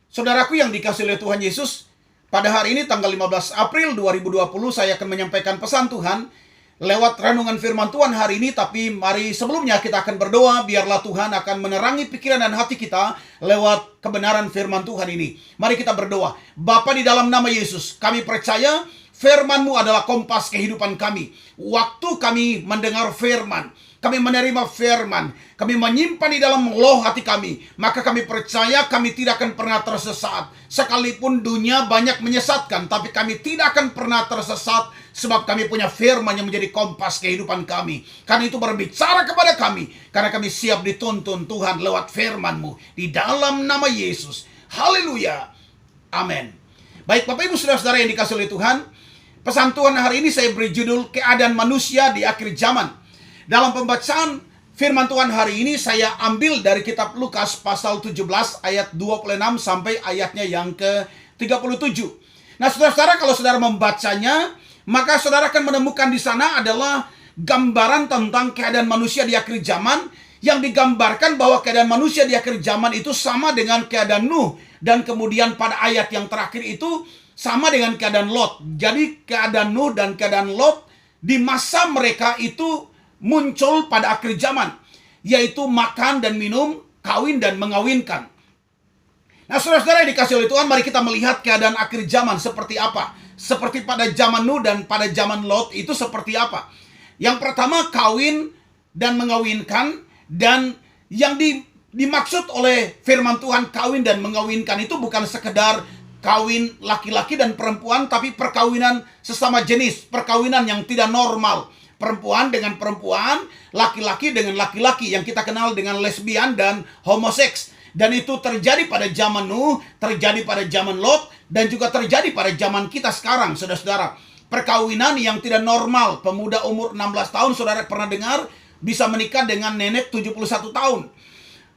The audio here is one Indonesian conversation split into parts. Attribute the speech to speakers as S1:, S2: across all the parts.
S1: Saudaraku yang dikasihi oleh Tuhan Yesus, pada hari ini tanggal 15 April 2020 saya akan menyampaikan pesan Tuhan lewat renungan firman Tuhan hari ini. Tapi mari sebelumnya kita akan berdoa, biarlah Tuhan akan menerangi pikiran dan hati kita lewat kebenaran firman Tuhan ini. Mari kita berdoa. Bapa, di dalam nama Yesus, kami percaya firman-Mu adalah kompas kehidupan kami. Waktu kami mendengar firman, kami menerima firman, kami menyimpan di dalam loh hati kami, maka kami percaya kami tidak akan pernah tersesat. Sekalipun dunia banyak menyesatkan, tapi kami tidak akan pernah tersesat, sebab kami punya firman yang menjadi kompas kehidupan kami. Karena itu berbicara kepada kami, karena kami siap dituntun Tuhan lewat firman-Mu. Di dalam nama Yesus. Haleluya. Amin. Baik Bapak Ibu Saudara-saudara yang dikasihi oleh Tuhan, pesan Tuhan hari ini saya beri judul Keadaan Manusia di Akhir Zaman. Dalam pembacaan firman Tuhan hari ini saya ambil dari kitab Lukas pasal 17 ayat 26 sampai ayatnya yang ke-37. Nah, saudara-saudara, kalau saudara membacanya, maka saudara akan menemukan di sana adalah gambaran tentang keadaan manusia di akhir zaman, yang digambarkan bahwa keadaan manusia di akhir zaman itu sama dengan keadaan Nuh, dan kemudian pada ayat yang terakhir itu sama dengan keadaan Lot. Jadi keadaan Nuh dan keadaan Lot di masa mereka itu muncul pada akhir zaman, yaitu makan dan minum, kawin dan mengawinkan. Nah, saudara-saudara yang dikasihi oleh Tuhan, mari kita melihat keadaan akhir zaman seperti apa. Seperti pada zaman Nuh dan pada zaman Lot itu seperti apa. Yang pertama, kawin dan mengawinkan. Dan yang dimaksud oleh firman Tuhan kawin dan mengawinkan itu bukan sekedar kawin laki-laki dan perempuan, tapi perkawinan sesama jenis, perkawinan yang tidak normal. Perempuan dengan perempuan, laki-laki dengan laki-laki, yang kita kenal dengan lesbian dan homoseks. Dan itu terjadi pada zaman Nuh, terjadi pada zaman Lot, dan juga terjadi pada zaman kita sekarang, saudara-saudara. Perkawinan yang tidak normal. Pemuda umur 16 tahun, saudara pernah dengar, bisa menikah dengan nenek 71 tahun.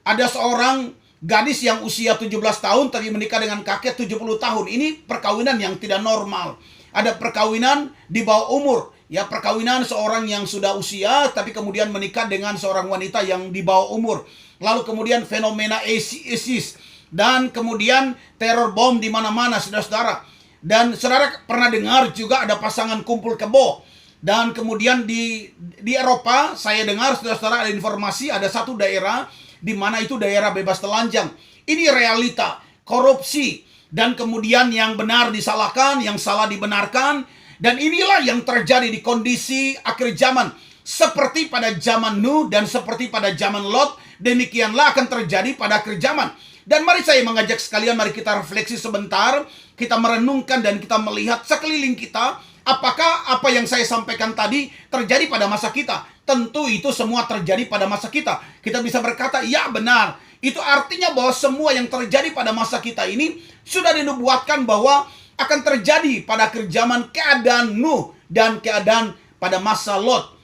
S1: Ada seorang gadis yang usia 17 tahun, tapi menikah dengan kakek 70 tahun. Ini perkawinan yang tidak normal. Ada perkawinan di bawah umur. Ya, perkawinan seorang yang sudah usia tapi kemudian menikah dengan seorang wanita yang di bawah umur. Lalu kemudian fenomena ISIS dan kemudian teror bom di mana-mana, saudara-saudara. Dan saudara pernah dengar juga ada pasangan kumpul kebo. Dan kemudian di Eropa saya dengar, saudara-saudara, ada informasi ada satu daerah di mana itu daerah bebas telanjang. Ini realita, korupsi, dan kemudian yang benar disalahkan, yang salah dibenarkan. Dan inilah yang terjadi di kondisi akhir zaman. Seperti pada zaman Nuh dan seperti pada zaman Lot, demikianlah akan terjadi pada akhir zaman. Dan mari saya mengajak sekalian, mari kita refleksi sebentar. Kita merenungkan dan kita melihat sekeliling kita. Apakah apa yang saya sampaikan tadi terjadi pada masa kita? Tentu itu semua terjadi pada masa kita. Kita bisa berkata, ya benar. Itu artinya bahwa semua yang terjadi pada masa kita ini sudah dinubuatkan bahwa akan terjadi pada akhir zaman keadaan Nuh dan keadaan pada masa Lot.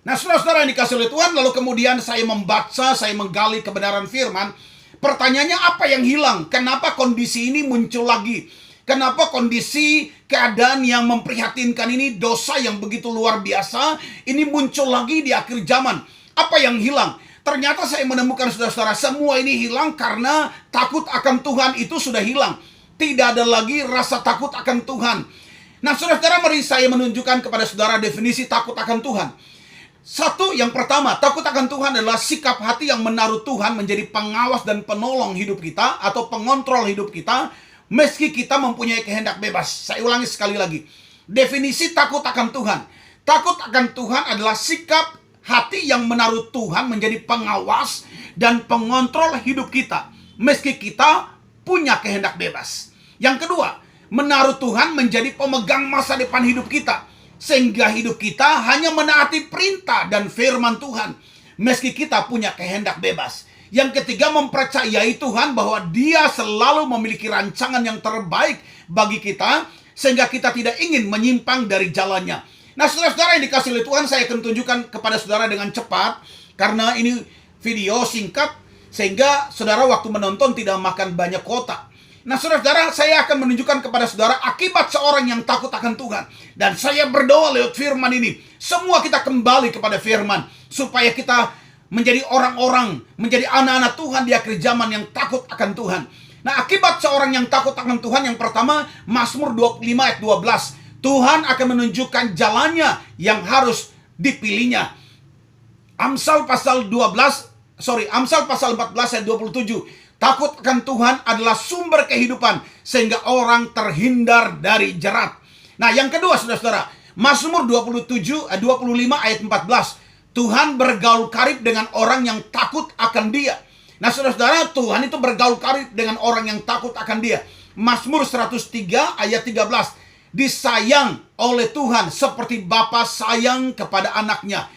S1: Nah, saudara-saudara yang dikasihi oleh Tuhan, lalu kemudian saya membaca, saya menggali kebenaran firman. Pertanyaannya, apa yang hilang? Kenapa kondisi ini muncul lagi? Kenapa kondisi keadaan yang memprihatinkan ini, dosa yang begitu luar biasa, ini muncul lagi di akhir zaman? Apa yang hilang? Ternyata saya menemukan, saudara-saudara, semua ini hilang karena takut akan Tuhan itu sudah hilang. Tidak ada lagi rasa takut akan Tuhan. Nah, saudara-saudara, mari saya menunjukkan kepada saudara definisi takut akan Tuhan. Satu, yang pertama, takut akan Tuhan adalah sikap hati yang menaruh Tuhan menjadi pengawas dan penolong hidup kita atau pengontrol hidup kita, meski kita mempunyai kehendak bebas. Saya ulangi sekali lagi. Definisi takut akan Tuhan. Takut akan Tuhan adalah sikap hati yang menaruh Tuhan menjadi pengawas dan pengontrol hidup kita, meski kita punya kehendak bebas. Yang kedua, menaruh Tuhan menjadi pemegang masa depan hidup kita, sehingga hidup kita hanya menaati perintah dan firman Tuhan, meski kita punya kehendak bebas. Yang ketiga, mempercayai Tuhan bahwa Dia selalu memiliki rancangan yang terbaik bagi kita, sehingga kita tidak ingin menyimpang dari jalannya. Nah, saudara-saudara yang dikasihi oleh Tuhan, saya akan tunjukkan kepada saudara dengan cepat, karena ini video singkat, sehingga saudara waktu menonton tidak makan banyak kuota. Nah, saudara-saudara, saya akan menunjukkan kepada saudara akibat seorang yang takut akan Tuhan. Dan saya berdoa lewat firman ini, semua kita kembali kepada firman, supaya kita menjadi orang-orang, menjadi anak-anak Tuhan di akhir zaman yang takut akan Tuhan. Nah, akibat seorang yang takut akan Tuhan, yang pertama, Mazmur 25 ayat 12. Tuhan akan menunjukkan jalannya yang harus dipilihnya. Amsal pasal 14 ayat 27. Takut akan Tuhan adalah sumber kehidupan, sehingga orang terhindar dari jerat. Nah, yang kedua, saudara-saudara, Mazmur 25 ayat 14. Tuhan bergaul karib dengan orang yang takut akan Dia. Nah, saudara-saudara, Tuhan itu bergaul karib dengan orang yang takut akan Dia. Mazmur 103 ayat 13. Disayang oleh Tuhan seperti bapa sayang kepada anaknya.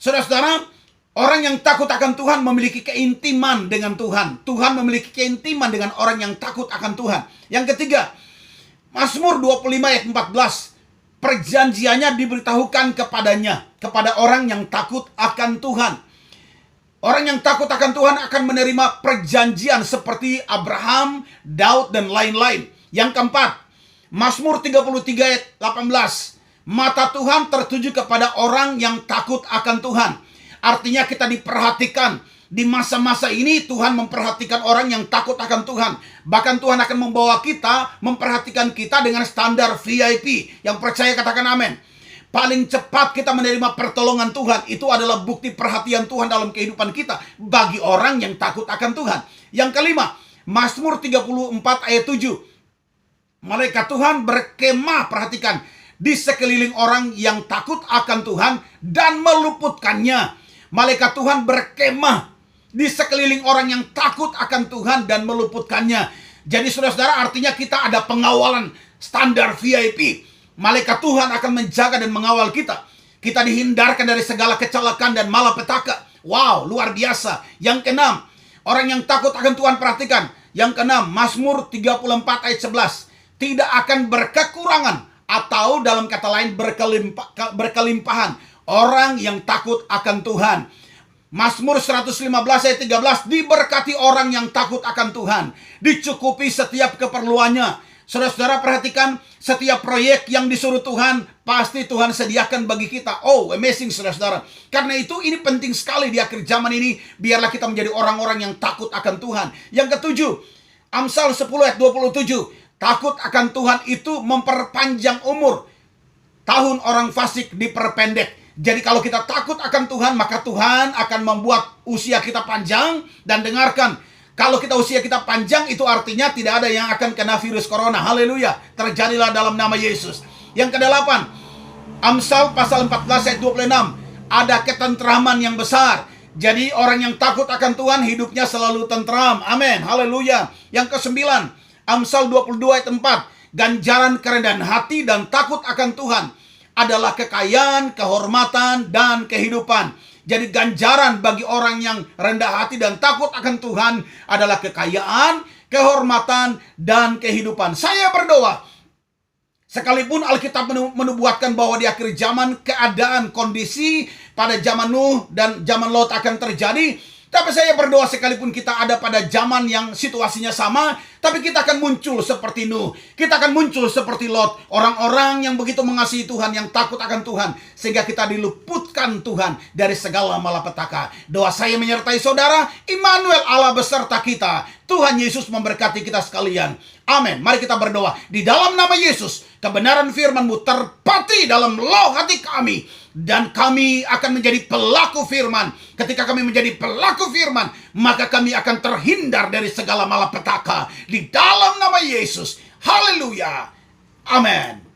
S1: Saudara-saudara, orang yang takut akan Tuhan memiliki keintiman dengan Tuhan. Tuhan memiliki keintiman dengan orang yang takut akan Tuhan. Yang ketiga, Mazmur 25 ayat 14. Perjanjiannya diberitahukan kepadanya, kepada orang yang takut akan Tuhan. Orang yang takut akan Tuhan akan menerima perjanjian seperti Abraham, Daud, dan lain-lain. Yang keempat, Mazmur 33 ayat 18. Mata Tuhan tertuju kepada orang yang takut akan Tuhan. Artinya kita diperhatikan. Di masa-masa ini Tuhan memperhatikan orang yang takut akan Tuhan. Bahkan Tuhan akan membawa kita, memperhatikan kita dengan standar VIP. Yang percaya katakan amin. Paling cepat kita menerima pertolongan Tuhan, itu adalah bukti perhatian Tuhan dalam kehidupan kita bagi orang yang takut akan Tuhan. Yang kelima, Mazmur 34 ayat 7. Malaikat Tuhan berkemah, perhatikan, di sekeliling orang yang takut akan Tuhan dan meluputkannya. Malaikat Tuhan berkemah di sekeliling orang yang takut akan Tuhan dan meluputkannya. Jadi saudara-saudara, artinya kita ada pengawalan standar VIP. Malaikat Tuhan akan menjaga dan mengawal kita. Kita dihindarkan dari segala kecelakaan dan malapetaka. Wow, luar biasa. Yang keenam, orang yang takut akan Tuhan, perhatikan. Yang keenam, Mazmur 34 ayat 11. Tidak akan berkekurangan, atau dalam kata lain berkelimpahan orang yang takut akan Tuhan. Mazmur 115 ayat 13. Diberkati orang yang takut akan Tuhan, dicukupi setiap keperluannya. Saudara-saudara, perhatikan, setiap proyek yang disuruh Tuhan, pasti Tuhan sediakan bagi kita. Oh, amazing saudara-saudara. Karena itu ini penting sekali di akhir zaman ini. Biarlah kita menjadi orang-orang yang takut akan Tuhan. Yang ketujuh, Amsal 10 ayat 27. Takut akan Tuhan itu memperpanjang umur. Tahun orang fasik diperpendek. Jadi kalau kita takut akan Tuhan, maka Tuhan akan membuat usia kita panjang. Dan dengarkan, kalau kita usia kita panjang, itu artinya tidak ada yang akan kena virus corona. Haleluya. Terjadilah dalam nama Yesus. Yang kedelapan, Amsal pasal 14 ayat 26. Ada ketentraman yang besar. Jadi orang yang takut akan Tuhan, hidupnya selalu tentram. Amin. Haleluya. Yang kesembilan, Amsal 22 ayat 4. Ganjaran kerendahan hati dan takut akan Tuhan adalah kekayaan, kehormatan, dan kehidupan. Jadi ganjaran bagi orang yang rendah hati dan takut akan Tuhan adalah kekayaan, kehormatan, dan kehidupan. Saya berdoa, sekalipun Alkitab menubuatkan bahwa di akhir zaman keadaan kondisi pada zaman Nuh dan zaman Lot akan terjadi, tapi saya berdoa sekalipun kita ada pada zaman yang situasinya sama, tapi kita akan muncul seperti Nuh. Kita akan muncul seperti Lot. Orang-orang yang begitu mengasihi Tuhan, yang takut akan Tuhan. Sehingga kita diluputkan Tuhan dari segala malapetaka. Doa saya menyertai saudara. Immanuel, Allah beserta kita. Tuhan Yesus memberkati kita sekalian. Amin. Mari kita berdoa. Di dalam nama Yesus, kebenaran firman-Mu terpati dalam loh hati kami. Dan kami akan menjadi pelaku firman. Ketika kami menjadi pelaku firman, maka kami akan terhindar dari segala malapetaka. Di dalam nama Yesus. Haleluya. Amin.